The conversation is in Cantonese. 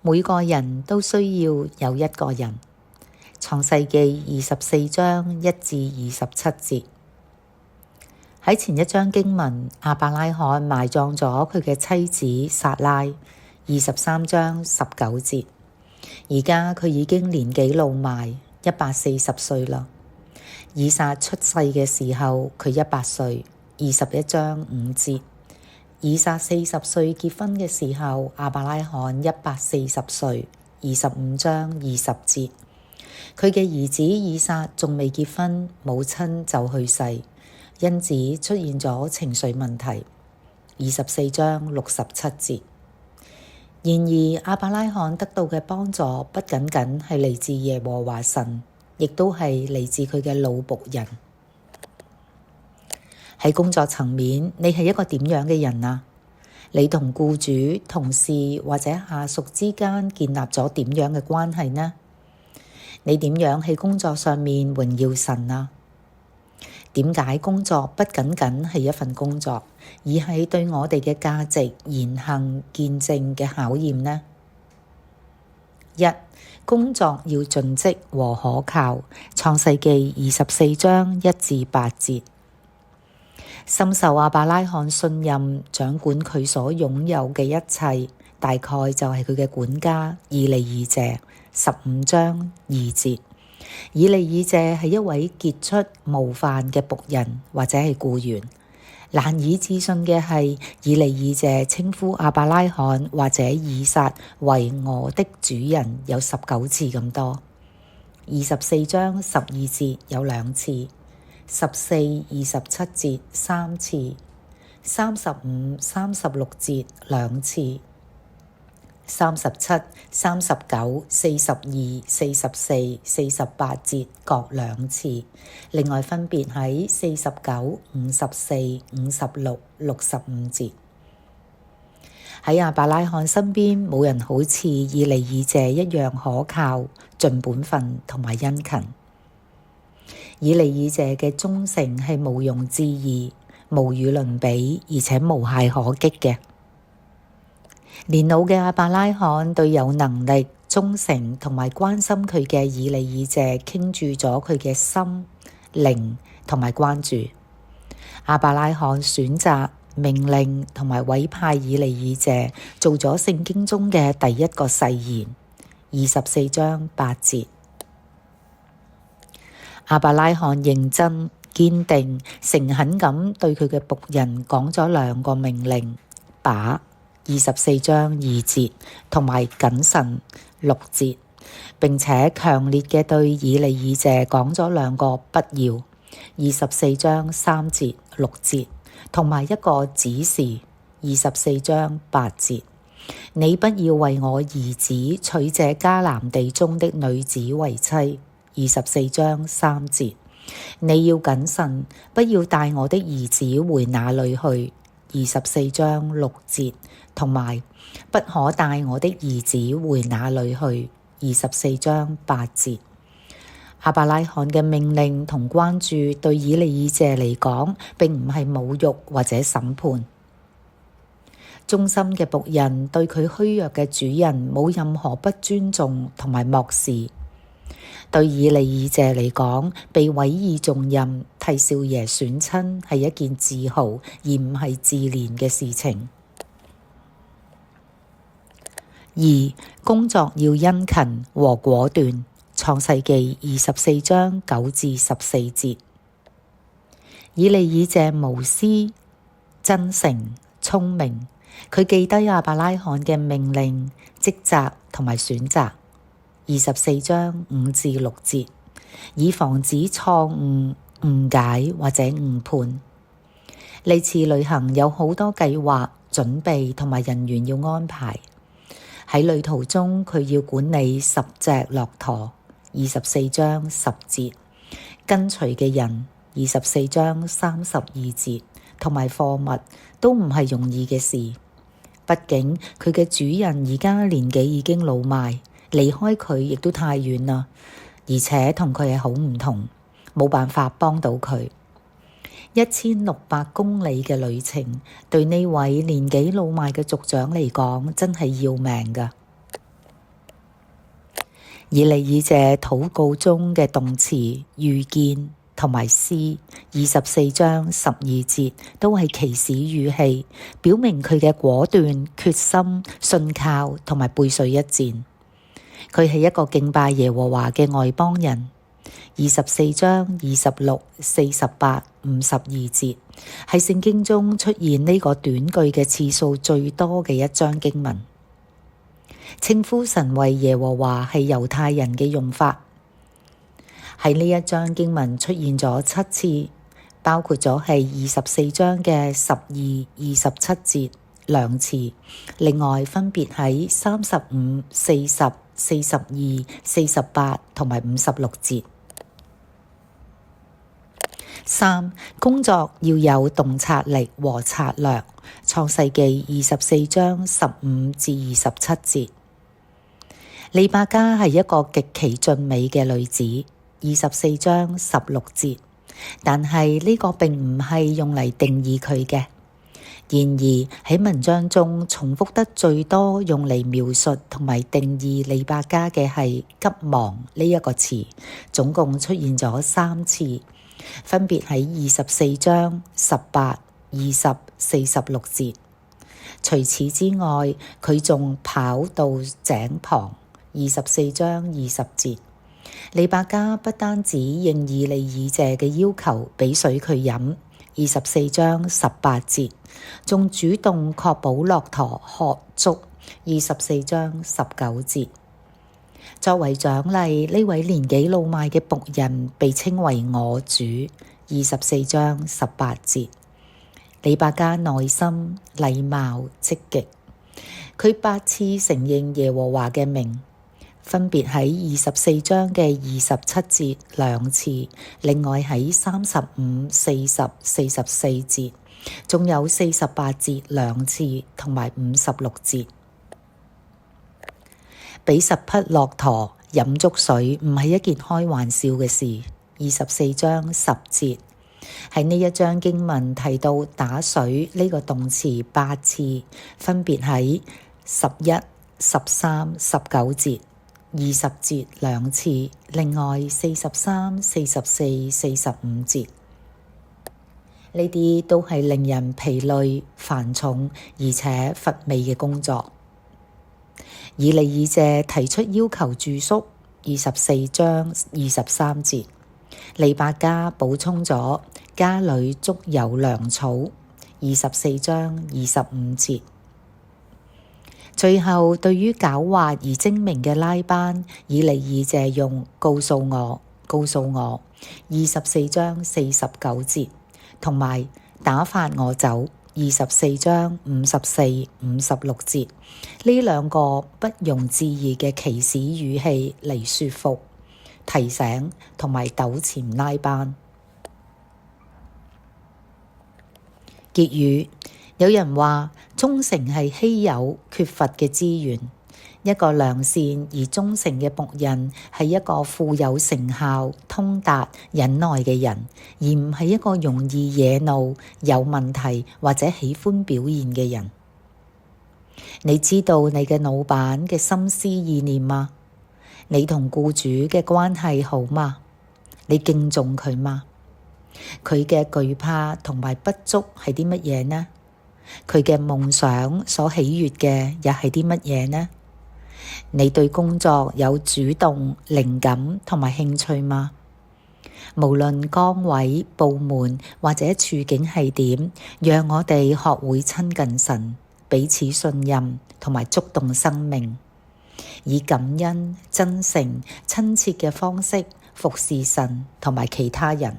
每個人都需要有一個人。創世記24章1至27節。喺前一章經文，亞伯拉罕埋葬咗佢嘅妻子撒拉，23章19節。而家佢已經年紀老邁，140歲啦。以撒出世嘅時候，佢100歲，21章5節。以撒40歲結婚嘅時候，亞伯拉罕140歲，25章20節。佢嘅兒子以撒仲未結婚，母親就去世，因此出現咗情緒問題。24章67節。然而亞伯拉罕得到嘅幫助不僅僅係嚟自耶和華神，亦都係嚟自佢嘅老僕人。喺工作層面，你係一個點樣嘅人啊？你同僱主、同事或者下屬之間建立咗點樣嘅關係呢？你點樣喺工作上面榮耀神啊？點解工作不僅僅係一份工作，而係對我哋嘅價值、言行、見證嘅考驗呢？一、工作要盡職和可靠。創世記24章1至8節。深受亞伯拉罕信任，掌管佢所擁有嘅一切，大概就係佢嘅管家以利以謝。15章2節。以利以謝係一位傑出模範嘅僕人或者係僱員。難以置信嘅係，以利以謝稱呼亞伯拉罕或者以撒為我的主人有19次咁多。24章12節有2次，14、27節3次，35、36節2次。37、39、42、44、48節各2次，另外分別喺49、54、56、65節。喺亞伯拉罕身邊，冇人好似以利以謝一樣可靠、盡本分同埋殷勤。以利以謝嘅忠誠係毋庸置疑、無與倫比，而且無懈可擊嘅。年老嘅亞伯拉罕對有能力、忠誠同埋關心佢嘅以利以謝傾注咗佢嘅心、靈同埋關注。亞伯拉罕選擇、命令同埋委派以利以謝做咗聖經中嘅第一個誓言。24章8節。亞伯拉罕認真、堅定、誠懇咁對佢嘅僕人講咗2個命令：把24章2節同埋謹慎6節，並且強烈嘅對以利以謝講咗2個不要24章3節6節，同埋一個指示24章8節。你不要為我兒子娶這迦南地中的女子為妻24章3節。你要謹慎，不要帶我的兒子回那裡去24章6節，同埋不可帶我的兒子回那裡去24章8節。亞伯拉罕嘅命令同關注對以利以謝嚟講，並唔係侮辱或者審判。忠心嘅僕人對佢虛弱嘅主人冇任何不尊重同埋漠視。對以利以謝嚟講，被委以重任、替少爺選親係一件自豪而唔係自憐嘅事情。2. 工作要殷勤和果斷。創世記24章9至14節。以利以謝無私、真誠、聰明，佢記低亞伯拉罕嘅命令、職責同埋選擇。24章5至6節，以防止錯誤、誤解或者誤判。呢次旅行有好多計劃、準備同埋人員要安排。喺旅途中，佢要管理10隻駱駝。24章10節，跟隨嘅人24章32節，同埋貨物都唔係容易嘅事。畢竟佢嘅主人而家年紀已經老邁，離開佢亦都太遠啦，而且同佢係好唔同，冇辦法幫到佢。1600公里嘅旅程，對呢位年紀老邁嘅族長嚟講，真係要命㗎。以利以謝禱告中嘅動詞遇見同埋詩24章12節都係祈使語氣，表明佢嘅果斷、決心、信靠同埋背水一戰。佢係一個敬拜耶和華嘅外邦人。24章26、48、52節係聖經中出現呢個短句嘅次數最多嘅一章經文。稱呼神為耶和華係猶太人嘅用法，喺呢一章經文出現咗7次，包括咗係24章嘅12、27節兩次，另外分別喺35、40、42、48同埋56節。3. 工作要有洞察力和策略。創世記24章15至27節。利百加係一個極其俊美嘅女子。24章16節。但係呢個並唔係用嚟定義佢嘅。然而喺文章中重複得最多用嚟描述同埋定義利百加嘅係急忙呢一個詞，總共出現咗3次，分別喺24章18、20、46節。除此之外，佢仲跑到井旁24章20節。利百加不單止應以利以謝嘅要求俾水佢飲24章18節，仲主動確保駱駝喝足24章19節。作為獎勵，呢位年紀老邁嘅僕人被稱為我主24章18節。利百加耐心、禮貌、積極，佢8次承認耶和華嘅名，分別喺24章嘅27節2次，另外喺35、40、44節，仲有48節2次，同埋56節。俾10匹駱駝飲足水唔係一件開玩笑嘅事。24章10節。喺呢一章經文提到打水呢個動詞8次，分別喺11、13、19節、20節2次，另外43、44、45節。呢啲都係令人疲累、繁重而且乏味嘅工作。以利以謝提出要求住宿24章23節。利百加補充咗家裏足有糧草24章25節。最後，對於狡猾而精明嘅拉班，以利以謝用告訴我24章49節，同埋打發我走24章54、56節，呢兩個不容置疑嘅祈使語氣嚟說服、提醒同埋糾纏拉班。結語：有人話忠誠係稀有缺乏嘅資源。一個良善而忠誠嘅僕人係一個富有成效、通達、忍耐嘅人，而唔係一個容易惹怒、有問題或者喜歡表現嘅人。你知道你嘅老闆嘅心思意念嗎？你同僱主嘅關係好嗎？你敬重佢嗎？佢嘅懼怕同埋不足係啲乜嘢呢？佢嘅夢想所喜悅嘅又係啲乜嘢呢？你對工作有主動、靈感同埋興趣嗎？無論崗位、部門或者處境係點，讓我哋學會親近神，彼此信任同埋觸動生命，以感恩、真誠、親切嘅方式服侍神同埋其他人。